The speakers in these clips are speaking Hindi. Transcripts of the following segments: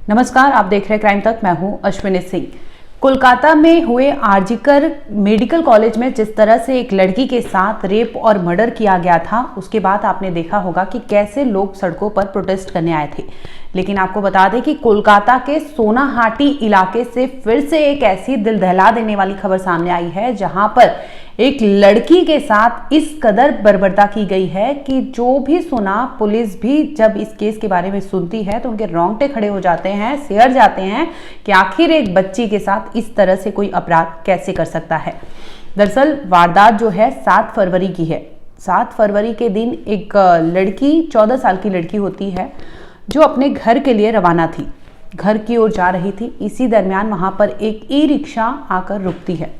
नमस्कार, आप देख रहे हैं क्राइम तक। मैं हूं अश्विनी सिंह। कोलकाता में हुए आरजीकर मेडिकल कॉलेज में जिस तरह से एक लड़की के साथ रेप और मर्डर किया गया था, उसके बाद आपने देखा होगा कि कैसे लोग सड़कों पर प्रोटेस्ट करने आए थे। लेकिन आपको बता दें कि कोलकाता के सोनाहाटी इलाके से फिर से एक ऐसी दिल दहला देने वाली खबर सामने आई है, जहां पर एक लड़की के साथ इस कदर बर्बरता की गई है कि जो भी सुना, पुलिस भी जब इस केस के बारे में सुनती है तो उनके रोंगटे खड़े हो जाते हैं, सिहर जाते हैं कि आखिर एक बच्ची के साथ इस तरह से कोई अपराध कैसे कर सकता है। दरअसल वारदात जो है 7 फरवरी की है। 7 फरवरी के दिन एक लड़की, 14 साल की लड़की होती है, जो अपने घर के लिए रवाना थी, घर की ओर जा रही थी। इसी दरमियान वहां पर एक ई रिक्शा आकर रुकती है।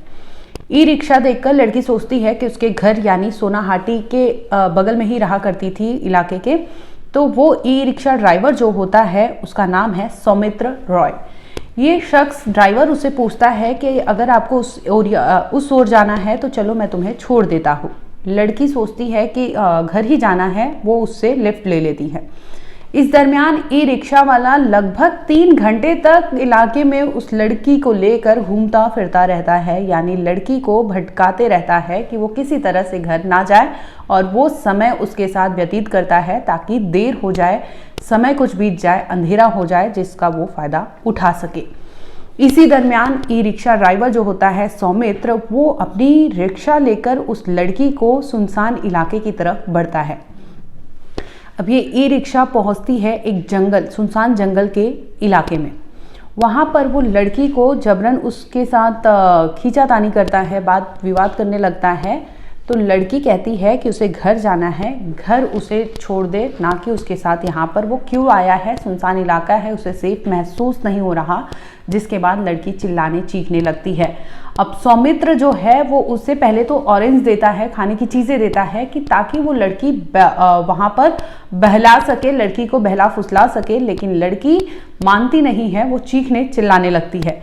ई रिक्शा देखकर लड़की सोचती है कि उसके घर यानी सोनाहाटी के बगल में ही रहा करती थी इलाके के, तो वो ई रिक्शा ड्राइवर जो होता है उसका नाम है सौमित्र रॉय। ये शख्स ड्राइवर उसे पूछता है कि अगर आपको उस ओर जाना है तो चलो मैं तुम्हें छोड़ देता हूँ। लड़की सोचती है कि घर ही जाना है, वो उससे लिफ्ट ले लेती है। इस दरमियान ई रिक्शा वाला लगभग 3 घंटे तक इलाके में उस लड़की को लेकर घूमता फिरता रहता है, यानी लड़की को भटकाते रहता है कि वो किसी तरह से घर ना जाए और वो समय उसके साथ व्यतीत करता है ताकि देर हो जाए, समय कुछ बीत जाए, अंधेरा हो जाए, जिसका वो फायदा उठा सके। इसी दरमियान ई रिक्शा ड्राइवर जो होता है सौमित्र, वो अपनी रिक्शा लेकर उस लड़की को सुनसान इलाके की तरफ बढ़ता है। अब ये ई रिक्शा पहुंचती है एक जंगल, सुनसान जंगल के इलाके में। वहां पर वो लड़की को जबरन उसके साथ खींचातानी करता है, बात विवाद करने लगता है। तो लड़की कहती है कि उसे घर जाना है, घर उसे छोड़ दे, ना कि उसके साथ यहाँ पर वो क्यों आया है, सुनसान इलाका है, उसे सेफ महसूस नहीं हो रहा। जिसके बाद लड़की चिल्लाने चीखने लगती है। अब सौमित्र जो है वो उससे पहले तो ऑरेंज देता है, खाने की चीज़ें देता है कि ताकि वो लड़की वहाँ पर बहला सके, लड़की को बहला फुसला सके, लेकिन लड़की मानती नहीं है, वो चीखने चिल्लाने लगती है।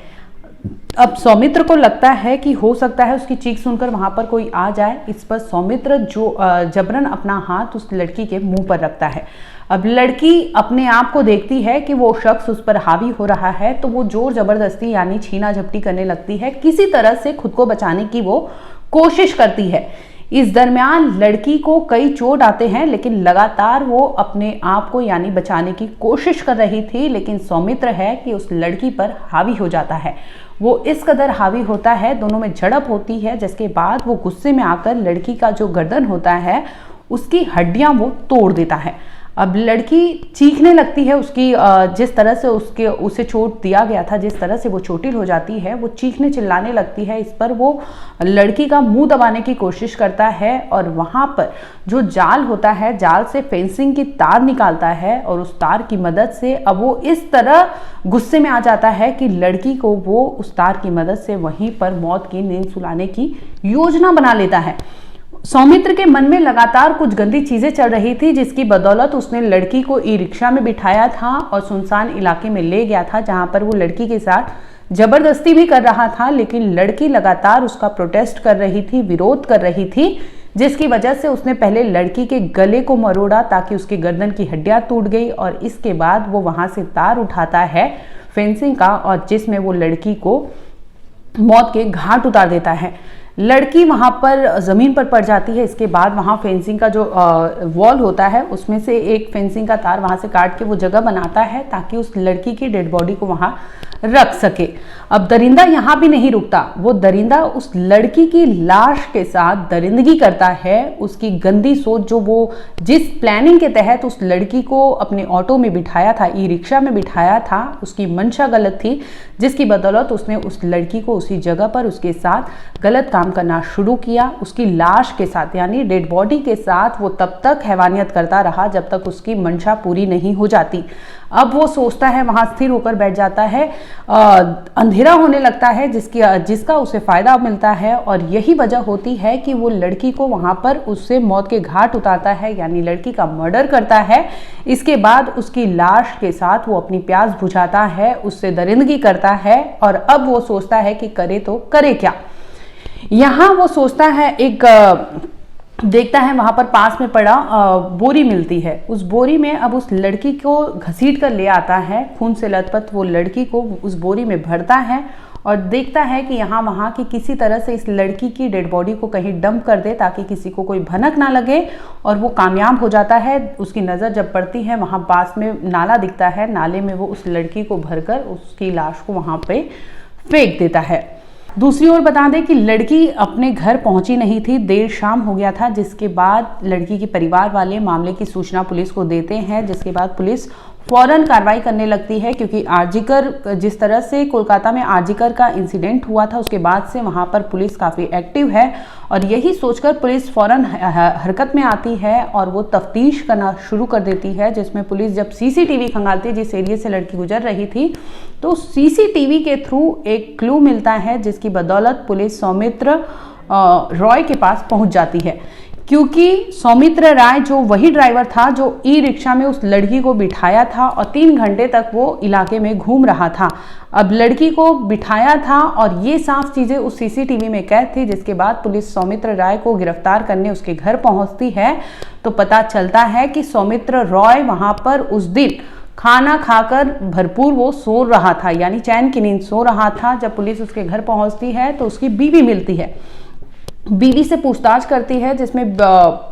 अब सौमित्र को लगता है कि हो सकता है उसकी चीख सुनकर वहां पर कोई आ जाए। इस पर सौमित्र जो जबरन अपना हाथ उस लड़की के मुंह पर रखता है। अब लड़की अपने आप को देखती है कि वो शख्स उस पर हावी हो रहा है, तो वो जोर जबरदस्ती यानी छीना झपटी करने लगती है, किसी तरह से खुद को बचाने की वो कोशिश करती है। इस दरमियान लड़की को कई चोट आते हैं, लेकिन लगातार वो अपने आप को यानी बचाने की कोशिश कर रही थी, लेकिन सौमित्र है कि उस लड़की पर हावी हो जाता है। वो इस कदर हावी होता है, दोनों में झड़प होती है, जिसके बाद वो गुस्से में आकर लड़की का जो गर्दन होता है उसकी हड्डियां वो तोड़ देता है। अब लड़की चीखने लगती है, उसकी जिस तरह से उसे चोट दिया गया था, जिस तरह से वो चोटिल हो जाती है, वो चीखने चिल्लाने लगती है। इस पर वो लड़की का मुंह दबाने की कोशिश करता है और वहां पर जो जाल होता है, जाल से फेंसिंग की तार निकालता है और उस तार की मदद से अब वो इस तरह गुस्से में आ जाता है कि लड़की को वो उस तार की मदद से वहीं पर मौत की नींद सुलाने की योजना बना लेता है। सौमित्र के मन में लगातार कुछ गंदी चीजें चल रही थी, जिसकी बदौलत उसने लड़की को ई रिक्शा में बिठाया था और सुनसान इलाके में ले गया था, जहां पर वो लड़की के साथ जबरदस्ती भी कर रहा था। लेकिन लड़की लगातार उसका प्रोटेस्ट कर रही थी, विरोध कर रही थी, जिसकी वजह से उसने पहले लड़की के गले को मरोड़ा ताकि उसके गर्दन की हड्डियां टूट गई, और इसके बाद वो वहां से तार उठाता है फेंसिंग का, और जिसमें वो लड़की को मौत के घाट उतार देता है। लड़की वहां पर जमीन पर पड़ जाती है। इसके बाद वहां फेंसिंग का जो वॉल होता है, उसमें से एक फेंसिंग का तार वहां से काट के वो जगह बनाता है ताकि उस लड़की की डेड बॉडी को वहां रख सके। अब दरिंदा यहां भी नहीं रुकता, वो दरिंदा उस लड़की की लाश के साथ दरिंदगी करता है। उसकी गंदी सोच, जो वो जिस प्लानिंग के तहत उस लड़की को अपने ऑटो में बिठाया था, ई रिक्शा में बिठाया था, उसकी मंशा गलत थी, जिसकी बदौलत उसने उस लड़की को उसी जगह पर उसके साथ गलत काम करना शुरू किया। उसकी लाश के साथ यानी डेड बॉडी के साथ वो तब तक हैवानियत करता रहा जब तक उसकी मंशा पूरी नहीं हो जाती। अब वो सोचता है, वहां स्थिर होकर बैठ जाता है, अंधेरा होने लगता है, जिसका उसे फायदा मिलता है, और यही वजह होती है कि वो लड़की को वहां पर उससे मौत के घाट उतारता है, यानी लड़की का मर्डर करता है। इसके बाद उसकी लाश के साथ वो अपनी प्यास बुझाता है, उससे दरिंदगी करता है, और अब वो सोचता है कि करे तो करे क्या। यहां वो सोचता है एक देखता है वहां पर पास में पड़ा बोरी मिलती है। उस बोरी में अब उस लड़की को घसीट कर ले आता है, खून से लथपथ वो लड़की को उस बोरी में भरता है और देखता है कि यहाँ वहाँ की किसी तरह से इस लड़की की डेड बॉडी को कहीं डंप कर दे ताकि किसी को कोई भनक ना लगे, और वो कामयाब हो जाता है। उसकी नज़र जब पड़ती है वहाँ पास में नाला दिखता है, नाले में वो उस लड़की को भरकर उसकी लाश को वहाँ पे फेंक देता है। दूसरी ओर बता दें कि लड़की अपने घर पहुंची नहीं थी, देर शाम हो गया था, जिसके बाद लड़की के परिवार वाले मामले की सूचना पुलिस को देते हैं, जिसके बाद पुलिस फौरन कार्रवाई करने लगती है। क्योंकि आरजीकर, जिस तरह से कोलकाता में आरजीकर का इंसिडेंट हुआ था, उसके बाद से वहां पर पुलिस काफ़ी एक्टिव है और यही सोचकर पुलिस फौरन हरकत में आती है और वो तफ्तीश करना शुरू कर देती है। जिसमें पुलिस जब सीसीटीवी खंगालती है जिस एरिया से लड़की गुजर रही थी, तो सीसीटीवी के थ्रू एक क्लू मिलता है जिसकी बदौलत पुलिस सौमित्र रॉय के पास पहुंच जाती है। क्योंकि सौमित्र राय जो वही ड्राइवर था जो ई रिक्शा में उस लड़की को बिठाया था और 3 घंटे तक वो इलाके में घूम रहा था। अब लड़की को बिठाया था और ये साफ चीज़ें उस सीसीटीवी में कैद थी, जिसके बाद पुलिस सौमित्र राय को गिरफ्तार करने उसके घर पहुंचती है। तो पता चलता है कि सौमित्र रॉय वहां पर उस दिन खाना खाकर भरपूर वो सो रहा था, यानी चैन की नींद सो रहा था। जब पुलिस उसके घर पहुंचती है तो उसकी बीवी मिलती है, बीवी से पूछताछ करती है, जिसमें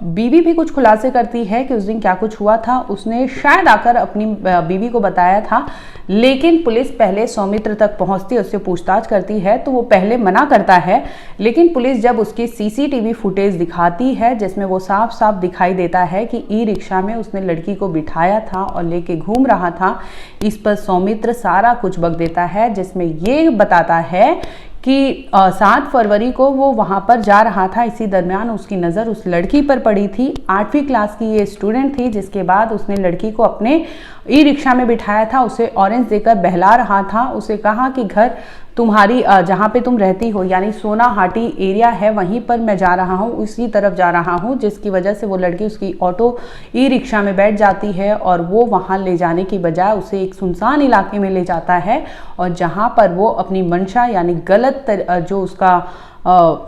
बीवी भी कुछ खुलासे करती है कि उस दिन क्या कुछ हुआ था। उसने शायद आकर अपनी बीवी को बताया था, लेकिन पुलिस पहले सौमित्र तक पहुंचती है, उससे पूछताछ करती है तो वो पहले मना करता है। लेकिन पुलिस जब उसकी सीसीटीवी फुटेज दिखाती है जिसमें वो साफ साफ दिखाई देता है कि ई रिक्शा में उसने लड़की को बिठाया था और लेके घूम रहा था, इस पर सौमित्र सारा कुछ बक देता है, जिसमें ये बताता है कि 7 फरवरी को वो वहाँ पर जा रहा था। इसी दरमियान उसकी नज़र उस लड़की पर पड़ी थी। 8वीं क्लास की ये स्टूडेंट थी, जिसके बाद उसने लड़की को अपने ई रिक्शा में बिठाया था, उसे ऑरेंज देकर बहला रहा था, उसे कहा कि घर तुम्हारी जहाँ पे तुम रहती हो यानी सोनाहाटी एरिया है, वहीं पर मैं जा रहा हूँ, उसी तरफ जा रहा हूँ, जिसकी वजह से वो लड़की उसकी ऑटो ई रिक्शा में बैठ जाती है और वो वहाँ ले जाने की बजाय उसे एक सुनसान इलाके में ले जाता है और जहाँ पर वो अपनी मंशा यानी गलत जो उसका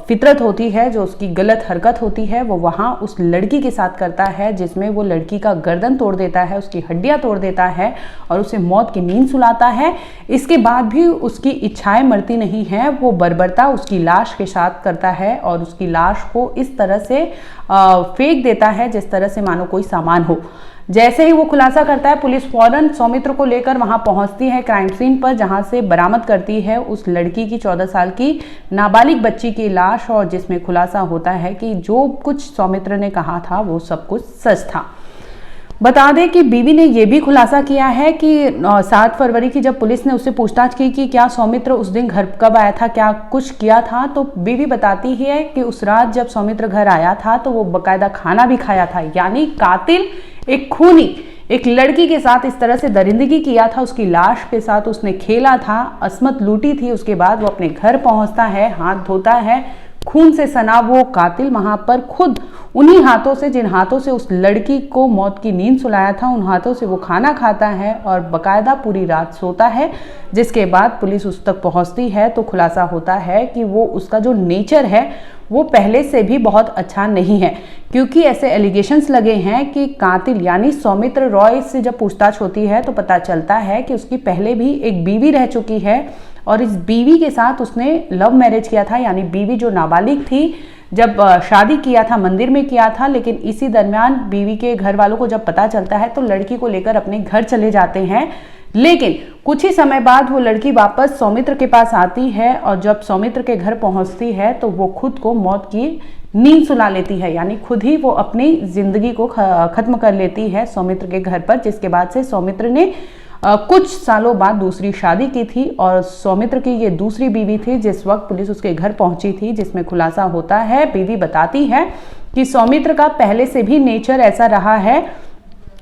फितरत होती है, जो उसकी गलत हरकत होती है, वो वहाँ उस लड़की के साथ करता है, जिसमें वो लड़की का गर्दन तोड़ देता है, उसकी हड्डियाँ तोड़ देता है और उसे मौत की नींद सुलाता है। इसके बाद भी उसकी इच्छाएं मरती नहीं हैं, वो बर्बरता उसकी लाश के साथ करता है और उसकी लाश को इस तरह से फेंक देता है जिस तरह से मानो कोई सामान हो। जैसे ही वो खुलासा करता है, पुलिस फौरन सौमित्र को लेकर वहां पहुंचती है क्राइम सीन पर, जहां से बरामद करती है उस लड़की की 14 साल की नाबालिग बच्ची की लाश, और जिसमें खुलासा होता है कि जो कुछ सौमित्र ने कहा था वो सब कुछ सच था। बता दें कि बीवी ने यह भी खुलासा किया है कि 7 फरवरी की जब पुलिस ने उससे पूछताछ की कि क्या सौमित्र उस दिन घर कब आया था, क्या कुछ किया था, तो बीवी बताती है कि उस रात जब सौमित्र घर आया था तो वो बाकायदा खाना भी खाया था। यानी कातिल एक खूनी एक लड़की के साथ इस तरह से दरिंदगी किया था, उसकी लाश के साथ उसने खेला था, असमत लूटी थी। उसके बाद वो अपने घर पहुंचता है, हाथ धोता है, खून से सना वो कातिल वहां पर खुद उन्हीं हाथों से, जिन हाथों से उस लड़की को मौत की नींद सुलाया था, उन हाथों से वो खाना खाता है और बकायदा पूरी रात सोता है। जिसके बाद पुलिस उस तक पहुंचती है तो खुलासा होता है कि वो उसका जो नेचर है वो पहले से भी बहुत अच्छा नहीं है, क्योंकि ऐसे एलिगेशंस लगे हैं कि कातिल यानी सौमित्र रॉय से जब पूछताछ होती है तो पता चलता है कि उसकी पहले भी एक बीवी रह चुकी है और इस बीवी के साथ उसने लव मैरिज किया था। यानी बीवी जो नाबालिग थी, जब शादी किया था मंदिर में किया था, लेकिन इसी दरमियान बीवी के घर वालों को जब पता चलता है तो लड़की को लेकर अपने घर चले जाते हैं। लेकिन कुछ ही समय बाद वो लड़की वापस सौमित्र के पास आती है और जब सौमित्र के घर पहुंचती है तो वो खुद को मौत की नींद सुला लेती है, यानी खुद ही वो अपनी जिंदगी को खत्म कर लेती है सौमित्र के घर पर। जिसके बाद से सौमित्र ने कुछ सालों बाद दूसरी शादी की थी और सौमित्र की ये दूसरी बीवी थी जिस वक्त पुलिस उसके घर पहुंची थी, जिसमें खुलासा होता है, बीवी बताती है कि सौमित्र का पहले से भी नेचर ऐसा रहा है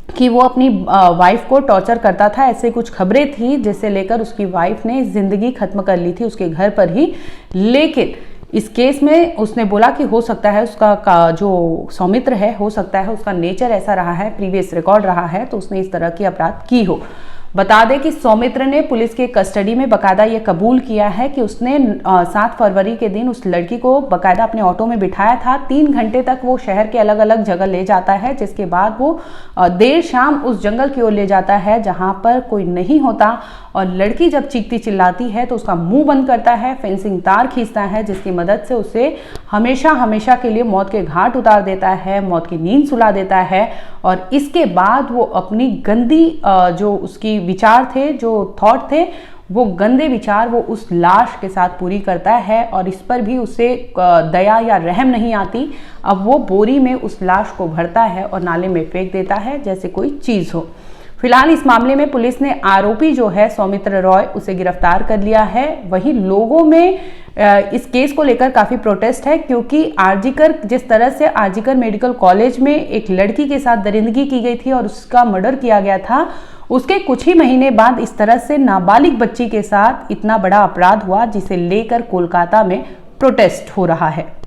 कि वो अपनी वाइफ को टॉर्चर करता था। ऐसे कुछ खबरें थी जिसे लेकर उसकी वाइफ ने जिंदगी खत्म कर ली थी उसके घर पर ही। लेकिन इस केस में उसने बोला कि हो सकता है उसका जो सौमित्र है, हो सकता है उसका नेचर ऐसा रहा है, प्रीवियस रिकॉर्ड रहा है, तो उसने इस तरह की अपराध की हो। बता दें कि सौमित्र ने पुलिस के कस्टडी में बकायदा ये कबूल किया है कि उसने 7 फरवरी के दिन उस लड़की को बकायदा अपने ऑटो में बिठाया था। 3 घंटे तक वो शहर के अलग अलग जगह ले जाता है, जिसके बाद वो देर शाम उस जंगल की ओर ले जाता है जहां पर कोई नहीं होता, और लड़की जब चीखती चिल्लाती है तो उसका मुंह बंद करता है, फेंसिंग तार खींचता है, जिसकी मदद से उसे हमेशा हमेशा के लिए मौत के घाट उतार देता है, मौत की नींद सुला देता है। और इसके बाद वो अपनी गंदी जो उसकी विचार थे, जो थॉट थे, वो गंदे विचार वो उस लाश के साथ पूरी करता है, और इस पर भी उसे दया या रहम नहीं आती। अब वो बोरी में उस लाश को भरता है और नाले में फेंक देता है जैसे कोई चीज़ हो। फिलहाल इस मामले में पुलिस ने आरोपी जो है सौमित्र रॉय, उसे गिरफ्तार कर लिया है। वहीं लोगों में इस केस को लेकर काफ़ी प्रोटेस्ट है, क्योंकि आरजीकर, जिस तरह से आरजीकर मेडिकल कॉलेज में एक लड़की के साथ दरिंदगी की गई थी और उसका मर्डर किया गया था, उसके कुछ ही महीने बाद इस तरह से नाबालिग बच्ची के साथ इतना बड़ा अपराध हुआ, जिसे लेकर कोलकाता में प्रोटेस्ट हो रहा है।